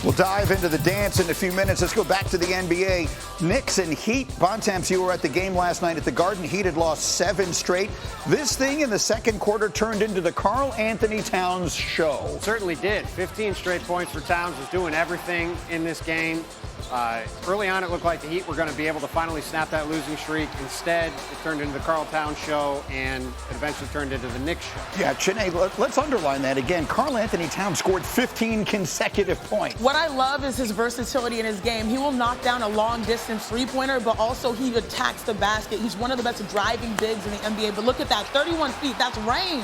We'll dive into the dance in a few minutes. Let's go back to the NBA. Knicks and Heat. Bontemps, you were at the game last night at the Garden. Heat had lost 7 straight. This thing in the second quarter turned into the Karl Anthony Towns show. It certainly did. 15 straight points for Towns, was doing everything in this game. Early on, it looked like the Heat were going to be able to finally snap that losing streak. Instead, it turned into the Karl Towns show, and it eventually turned into the Knicks show. Yeah, Chiney, let's underline that again. Karl Anthony Towns scored 15 consecutive points. What I love is his versatility in his game. He will knock down a long-distance three-pointer, but also he attacks the basket. He's one of the best driving bigs in the NBA. But look at that, 31 feet. That's range.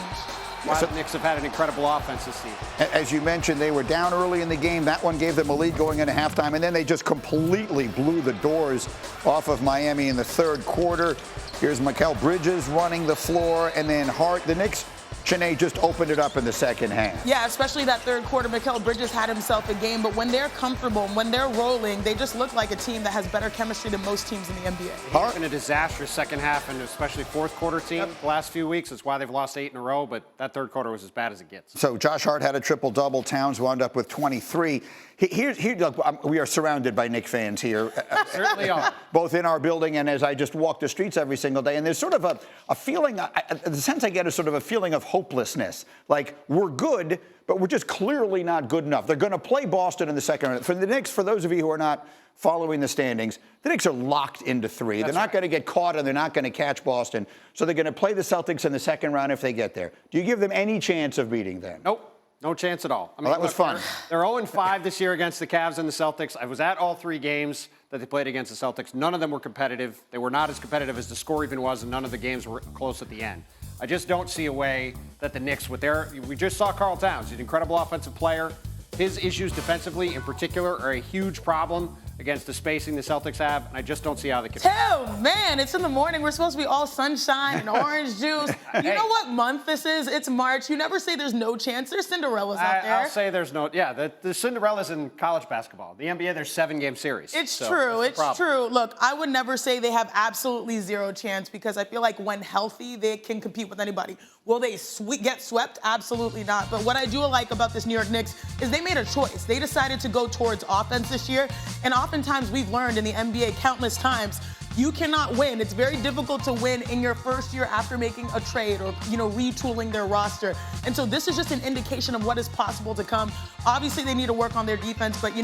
The Knicks have had an incredible offense this season. As you mentioned, they were down early in the game. That one gave them a lead going into halftime, and then they just completely blew the doors off of Miami in the third quarter. Here's Mikal Bridges running the floor, and then Hart. The Knicks, Chiney, just opened it up in the second half. Yeah, especially that third quarter. Mikal Bridges had himself a game, but when they're comfortable, when they're rolling, they just look like a team that has better chemistry than most teams in the NBA. Hart been a disastrous second half, and especially fourth quarter team the last few weeks. That's why they've lost 8 in a row, but that third quarter was as bad as it gets. So Josh Hart had a triple-double. Towns wound up with 23. Look, we are surrounded by Knicks fans here. Certainly are. Both in our building and as I just walk the streets every single day. And there's sort of a feeling, the sense I get is sort of a feeling of hopelessness. Like, we're good, but we're just clearly not good enough. They're going to play Boston in the second round. For the Knicks, for those of you who are not following the standings, the Knicks are locked into 3. They're not going to get caught, and they're not going to catch Boston. So they're going to play the Celtics in the second round if they get there. Do you give them any chance of beating them? Nope. No chance at all. I mean, well, that was fun. They're 0-5 this year against the Cavs and the Celtics. I was at all 3 games that they played against the Celtics. None of them were competitive. They were not as competitive as the score even was, and none of the games were close at the end. I just don't see a way that the Knicks, we just saw Karl Towns. He's an incredible offensive player. His issues defensively, in particular, are a huge problem against the spacing the Celtics have, and I just don't see how they can. Oh, man, it's in the morning. We're supposed to be all sunshine and orange juice. You know what month this is? It's March. You never say there's no chance. There's Cinderellas out there. I'll say there's no, the Cinderellas in college basketball. The NBA, there's 7-game series. It's true. It's true. Look, I would never say they have absolutely zero chance because I feel like when healthy, they can compete with anybody. Will they get swept? Absolutely not. But what I do like about this New York Knicks is they made a choice. They decided to go towards offense this year, and oftentimes we've learned in the NBA countless times, you cannot win. It's very difficult to win in your first year after making a trade or, retooling their roster. And so this is just an indication of what is possible to come. Obviously, they need to work on their defense, but,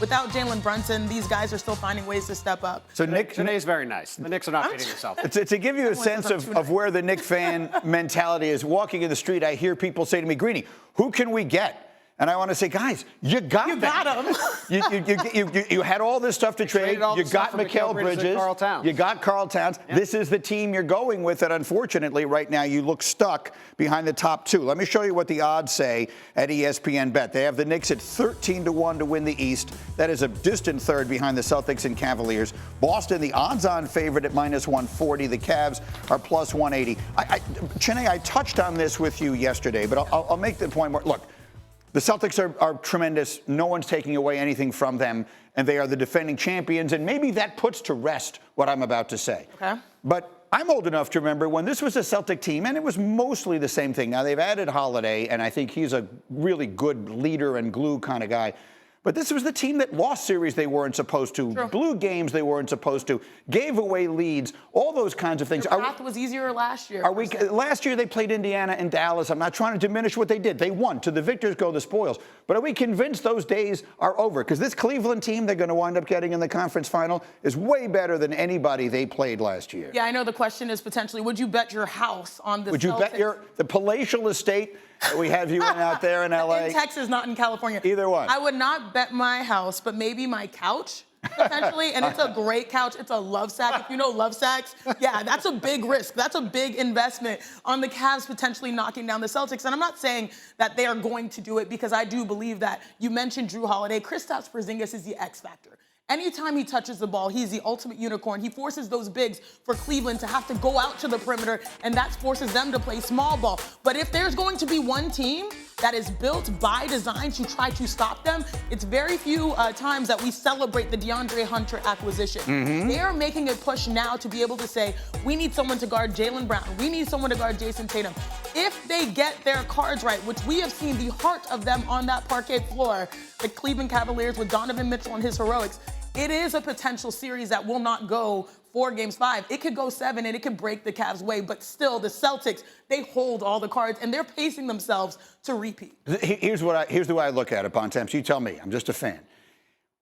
without Jalen Brunson, these guys are still finding ways to step up. So Today's very nice. The Knicks are not beating themselves. To give you a sense of where the Knicks fan mentality is, walking in the street, I hear people say to me, Greeny, who can we get? And I want to say, guys, you got them. You had all this stuff to trade. You got Mikal Bridges. You got Karl Towns. Yeah. This is the team you're going with, and unfortunately, right now, you look stuck behind the top 2. Let me show you what the odds say at ESPN Bet. They have the Knicks at 13-1 to win the East. That is a distant third behind the Celtics and Cavaliers. Boston, the odds-on favorite at -140. The Cavs are +180. Chiney, I touched on this with you yesterday, but I'll make the point more. Look, the Celtics are tremendous. No one's taking away anything from them, and they are the defending champions, and maybe that puts to rest what I'm about to say. Okay. But I'm old enough to remember when this was a Celtic team, and it was mostly the same thing. Now, they've added Holiday, and I think he's a really good leader and glue kind of guy. But this was the team that lost series they weren't supposed to, blew games they weren't supposed to, gave away leads, all those kinds of things. Their path was easier last year. Last year they played Indiana and Dallas. I'm not trying to diminish what they did. They won. To the victors go the spoils. But are we convinced those days are over? Because this Cleveland team they're going to wind up getting in the conference final is way better than anybody they played last year. Yeah, I know the question is potentially, would you bet your house on the Celtics? Would you bet the palatial estate we have you out there in L.A.? In Texas, not in California. Either one. I would not bet my house, but maybe my couch, potentially. And it's a great couch. It's a love sack. If you know love sacks, yeah, that's a big risk. That's a big investment on the Cavs potentially knocking down the Celtics. And I'm not saying that they are going to do it because I do believe that you mentioned Drew Holiday. Kristaps Porzingis is the X factor. Anytime he touches the ball, he's the ultimate unicorn. He forces those bigs for Cleveland to have to go out to the perimeter, and that forces them to play small ball. But if there's going to be one team that is built by design to try to stop them. It's very few times that we celebrate the DeAndre Hunter acquisition. They are making a push now to be able to say, we need someone to guard Jaylen Brown. We need someone to guard Jason Tatum. If they get their cards right, which we have seen the heart of them on that parquet floor, the Cleveland Cavaliers with Donovan Mitchell and his heroics, it is a potential series that will not go 4 games 5. It could go 7 and it could break the Cavs' way, but still the Celtics, they hold all the cards and they're pacing themselves to repeat. Here's the way I look at it, Bontemps. You tell me, I'm just a fan.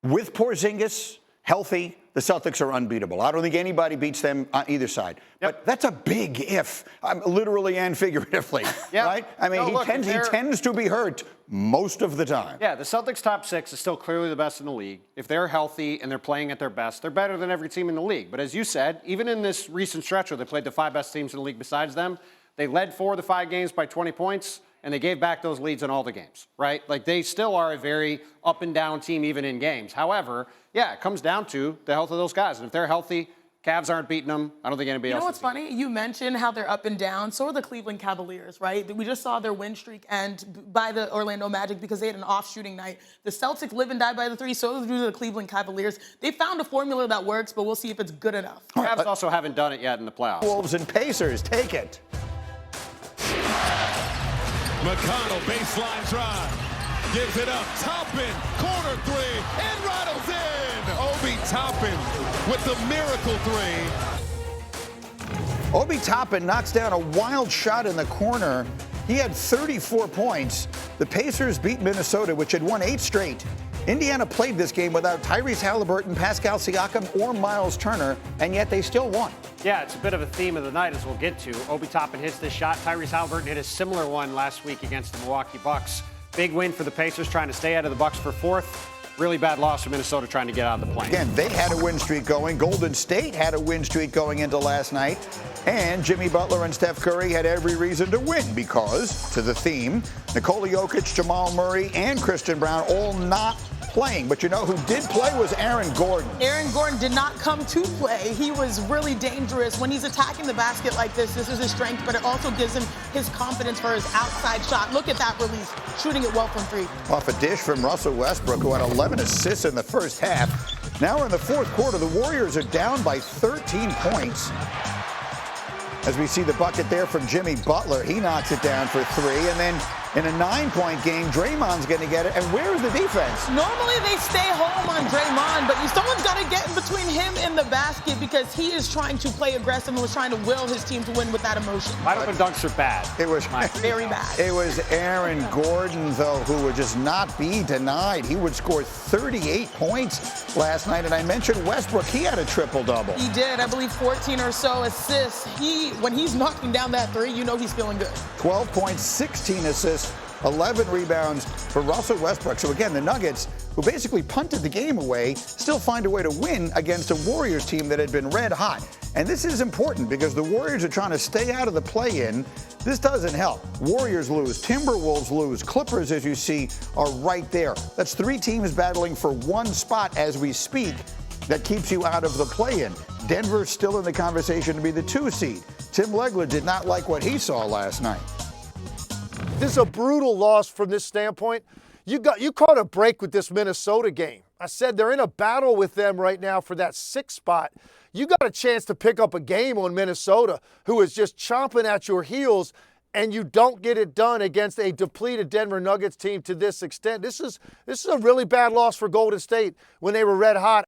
With Porzingis healthy, the Celtics are unbeatable. I don't think anybody beats them on either side. But that's a big if, literally and figuratively, right? I mean, he tends to be hurt most of the time. Yeah, the Celtics' top 6 is still clearly the best in the league. If they're healthy and they're playing at their best, they're better than every team in the league. But as you said, even in this recent stretch where they played the 5 best teams in the league besides them, they led 4 of the 5 games by 20 points. And they gave back those leads in all the games, right? Like, they still are a very up and down team even in games. However, yeah, it comes down to the health of those guys. And if they're healthy, Cavs aren't beating them. I don't think anybody else. You know what's funny? You mentioned how they're up and down. So are the Cleveland Cavaliers, right? We just saw their win streak end by the Orlando Magic because they had an off shooting night. The Celtics live and die by the 3, so do the Cleveland Cavaliers. They found a formula that works, but we'll see if it's good enough. Cavs also haven't done it yet in the playoffs. Wolves and Pacers, take it. McConnell, baseline drive, gives it up, Toppin, corner 3, and rattles in. Obi Toppin with the miracle 3. Obi Toppin knocks down a wild shot in the corner. He had 34 points. The Pacers beat Minnesota, which had won 8 straight. Indiana played this game without Tyrese Halliburton, Pascal Siakam, or Miles Turner, and yet they still won. Yeah, it's a bit of a theme of the night, as we'll get to. Obi Toppin hits this shot. Tyrese Halliburton hit a similar one last week against the Milwaukee Bucks. Big win for the Pacers, trying to stay out of the Bucks for 4th. Really bad loss for Minnesota trying to get out of the plane. Again, they had a win streak going. Golden State had a win streak going into last night. And Jimmy Butler and Steph Curry had every reason to win because, to the theme, Nikola Jokic, Jamal Murray, and Christian Brown all not playing. But you know who did play was Aaron Gordon. Aaron Gordon did not come to play. He was really dangerous. When he's attacking the basket like this is his strength, but it also gives him his confidence for his outside shot. Look at that release, shooting it well from 3. Off a dish from Russell Westbrook, who had 11 assists in the first half. Now in the fourth quarter, the Warriors are down by 13 points. As we see the bucket there from Jimmy Butler, he knocks it down for 3. And then in a 9-point game, Draymond's going to get it. And where's the defense? Normally they stay home on Draymond, but someone's got to get in between him and the basket because he is trying to play aggressive and was trying to will his team to win with that emotion. Wide open dunks are bad. It was very bad. It was Aaron Gordon, though, who would just not be denied. He would score 38 points last night. And I mentioned Westbrook. He had a triple-double. He did. I believe 14 or so assists. When he's knocking down that 3, you know he's feeling good. 12 points, 16 assists, 11 rebounds for Russell Westbrook. So again, the Nuggets, who basically punted the game away, still find a way to win against a Warriors team that had been red hot. And this is important because the Warriors are trying to stay out of the play-in. This doesn't help. Warriors lose, Timberwolves lose, Clippers, as you see, are right there. That's 3 teams battling for 1 spot as we speak. That keeps you out of the play-in. Denver's still in the conversation to be the 2 seed. Tim Legler did not like what he saw last night. This is a brutal loss from this standpoint. You caught a break with this Minnesota game. I said they're in a battle with them right now for that 6th spot. You got a chance to pick up a game on Minnesota, who is just chomping at your heels, and you don't get it done against a depleted Denver Nuggets team to this extent. This is a really bad loss for Golden State when they were red hot.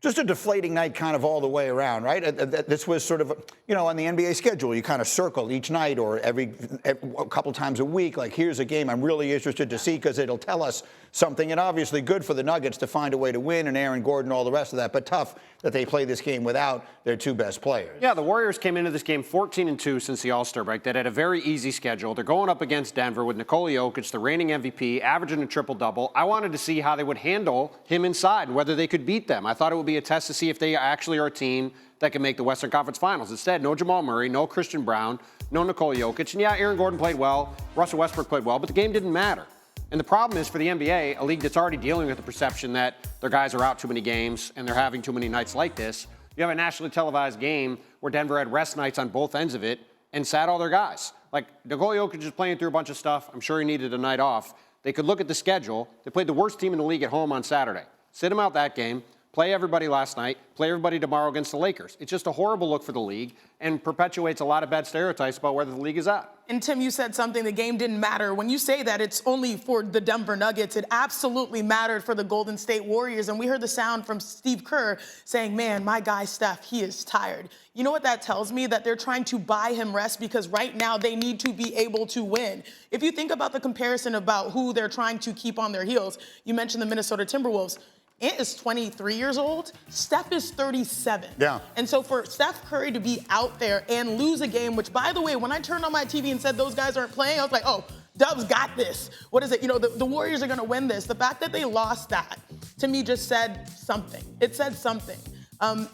Just a deflating night kind of all the way around, right? This was sort of, on the NBA schedule, you kind of circle each night or every a couple times a week, like here's a game I'm really interested to see because it'll tell us something. And obviously good for the Nuggets to find a way to win and Aaron Gordon, all the rest of that, but tough that they play this game without their 2 best players. Yeah, the Warriors came into this game 14-2 since the All-Star break. They had a very easy schedule. They're going up against Denver with Nikola Jokic, the reigning MVP, averaging a triple-double. I wanted to see how they would handle him inside, whether they could beat them. I thought it would be a test to see if they actually are a team that can make the Western Conference Finals. Instead, no Jamal Murray, no Christian Brown, no Nikola Jokic. And yeah, Aaron Gordon played well, Russell Westbrook played well, but the game didn't matter. And the problem is for the NBA, a league that's already dealing with the perception that their guys are out too many games and they're having too many nights like this, you have a nationally televised game where Denver had rest nights on both ends of it and sat all their guys. Like, Nikola Jokic is playing through a bunch of stuff. I'm sure he needed a night off. They could look at the schedule. They played the worst team in the league at home on Saturday. Sit him out that game. Play everybody last night, play everybody tomorrow against the Lakers. It's just a horrible look for the league and perpetuates a lot of bad stereotypes about where the league is at. And Tim, you said something, the game didn't matter. When you say that it's only for the Denver Nuggets, it absolutely mattered for the Golden State Warriors. And we heard the sound from Steve Kerr saying, man, my guy Steph, he is tired. You know what that tells me? That they're trying to buy him rest because right now they need to be able to win. If you think about the comparison about who they're trying to keep on their heels, you mentioned the Minnesota Timberwolves. Ant is 23 years old. Steph is 37. Yeah. And so for Steph Curry to be out there and lose a game, which, by the way, when I turned on my TV and said those guys aren't playing, I was like, oh, Dubs got this. What is it? You know, the Warriors are going to win this. The fact that they lost that, to me, just said something. It said something.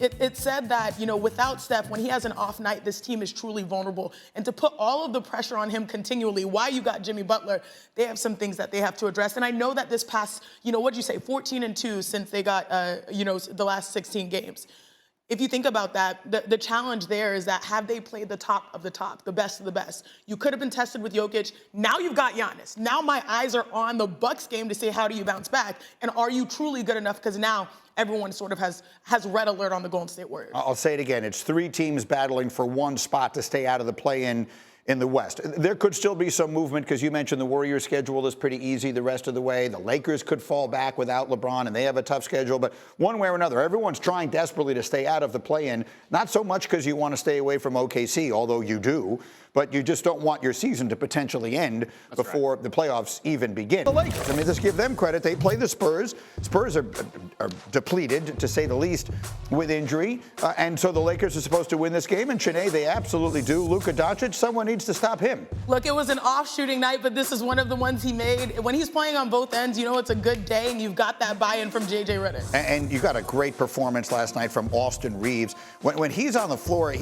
It said that, you know, without Steph, when he has an off night, this team is truly vulnerable. And to put all of the pressure on him continually, while you got Jimmy Butler, they have some things that they have to address. And I know that this past, you know, what'd you say, 14-2 since they got, you know, the last 16 games. If you think about that, the challenge there is that have they played the top of the top, the best of the best? You could have been tested with Jokic. Now you've got Giannis. Now my eyes are on the Bucks game to say, how do you bounce back? And are you truly good enough? Because now everyone sort of has red alert on the Golden State Warriors. I'll say it again. It's three teams battling for one spot to stay out of the play-in in the West. There could still be some movement because you mentioned the Warriors' schedule is pretty easy the rest of the way. The Lakers could fall back without LeBron, and they have a tough schedule. But one way or another, everyone's trying desperately to stay out of the play-in, not so much because you want to stay away from OKC, although you do, but you just don't want your season to potentially end before the playoffs even begin. The Lakers, I mean, let's give them credit. They play the Spurs. Spurs are depleted, to say the least, with injury. And so the Lakers are supposed to win this game. And, Chiney, they absolutely do. Luka Doncic, someone needs to stop him. Look, it was an off shooting night, but this is one of the ones he made. When he's playing on both ends, you know it's a good day, and you've got that buy-in from J.J. Redick. And you got a great performance last night from Austin Reeves. When he's on the floor,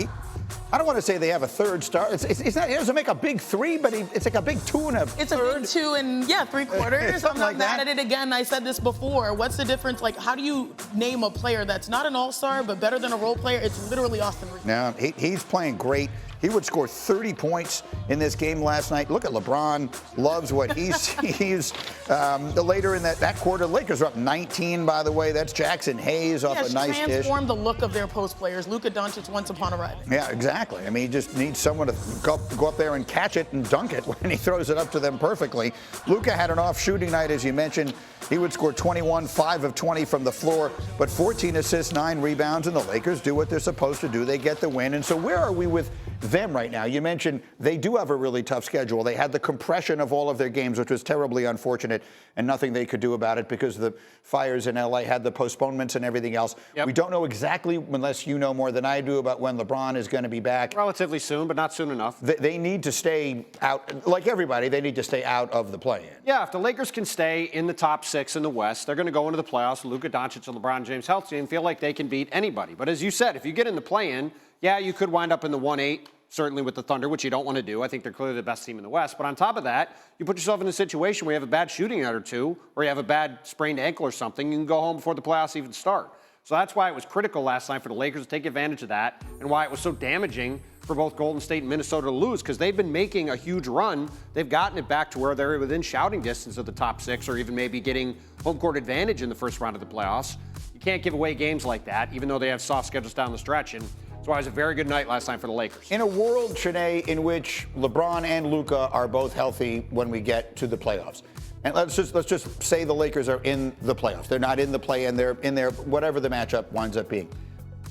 I don't want to say they have a third star. It's not, he doesn't make a big three, but it's like a big two and a third. It's a big 2 and, yeah, 3/4. I'm not mad at it again. I said this before. What's the difference? Like, how do you name a player that's not an all-star but better than a role player? It's literally Austin Reeves. No, he's playing great. He would score 30 points in this game last night. Look at LeBron, loves what he sees. Later in that quarter, the Lakers are up 19, by the way. That's Jackson Hayes off a nice dish. Transformed the look of their post players. Luka Doncic once upon arriving. Yeah, exactly. I mean, he just needs someone to go up there and catch it and dunk it when he throws it up to them perfectly. Luka had an off shooting night, as you mentioned. He would score 21, 5 of 20 from the floor, but 14 assists, 9 rebounds, and the Lakers do what they're supposed to do. They get the win. And so where are we with them right now? You mentioned they do have a really tough schedule. They had the compression of all of their games, which was terribly unfortunate, and nothing they could do about it because the fires in LA had the postponements and everything else. Yep. We don't know exactly, unless you know more than I do, about when LeBron is going to be back. Relatively soon, but not soon enough. They need to stay out, like everybody, they need to stay out of the play-in. Yeah, if the Lakers can stay in the top 6 in the West, they're going to go into the playoffs with Luka Doncic and LeBron James healthy and feel like they can beat anybody. But as you said, if you get in the play-in, yeah, you could wind up in the 1-8, certainly with the Thunder, which you don't want to do. I think they're clearly the best team in the West. But on top of that, you put yourself in a situation where you have a bad shooting night or two, or you have a bad sprained ankle or something, you can go home before the playoffs even start. So that's why it was critical last night for the Lakers to take advantage of that, and why it was so damaging for both Golden State and Minnesota to lose, because they've been making a huge run. They've gotten it back to where they're within shouting distance of the top 6, or even maybe getting home court advantage in the first round of the playoffs. You can't give away games like that, even though they have soft schedules down the stretch. And that's why it was a very good night last night for the Lakers. In a world, Chiney, in which LeBron and Luka are both healthy when we get to the playoffs, and let's just say the Lakers are in the playoffs. They're not in the play-in. They're in there, whatever the matchup winds up being.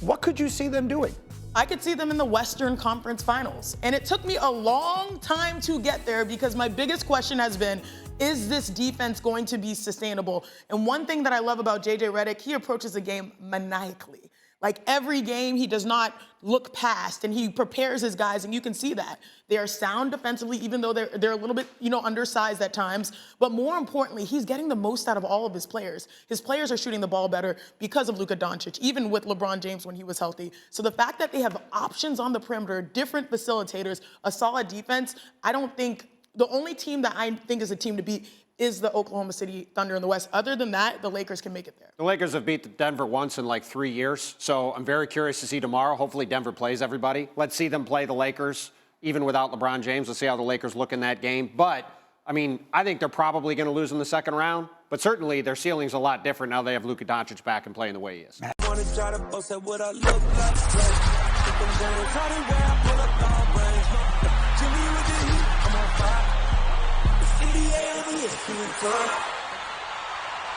What could you see them doing? I could see them in the Western Conference Finals. And it took me a long time to get there because my biggest question has been, is this defense going to be sustainable? And one thing that I love about J.J. Redick, he approaches the game maniacally. Like every game, he does not look past, and he prepares his guys, and you can see that. They are sound defensively, even though they're a little bit, undersized at times. But more importantly, he's getting the most out of all of his players. His players are shooting the ball better because of Luka Doncic, even with LeBron James when he was healthy. So the fact that they have options on the perimeter, different facilitators, a solid defense, I don't think the only team that I think is a team to beat is the Oklahoma City Thunder in the West. Other than that, the Lakers can make it there. The Lakers have beat Denver once in like 3 years, so I'm very curious to see tomorrow. Hopefully Denver plays everybody. Let's see them play the Lakers even without LeBron James. We'll see how the Lakers look in that game. But, I mean, I think they're probably going to lose in the second round. But certainly their ceiling's a lot different now they have Luka Doncic back and playing the way he is. NBA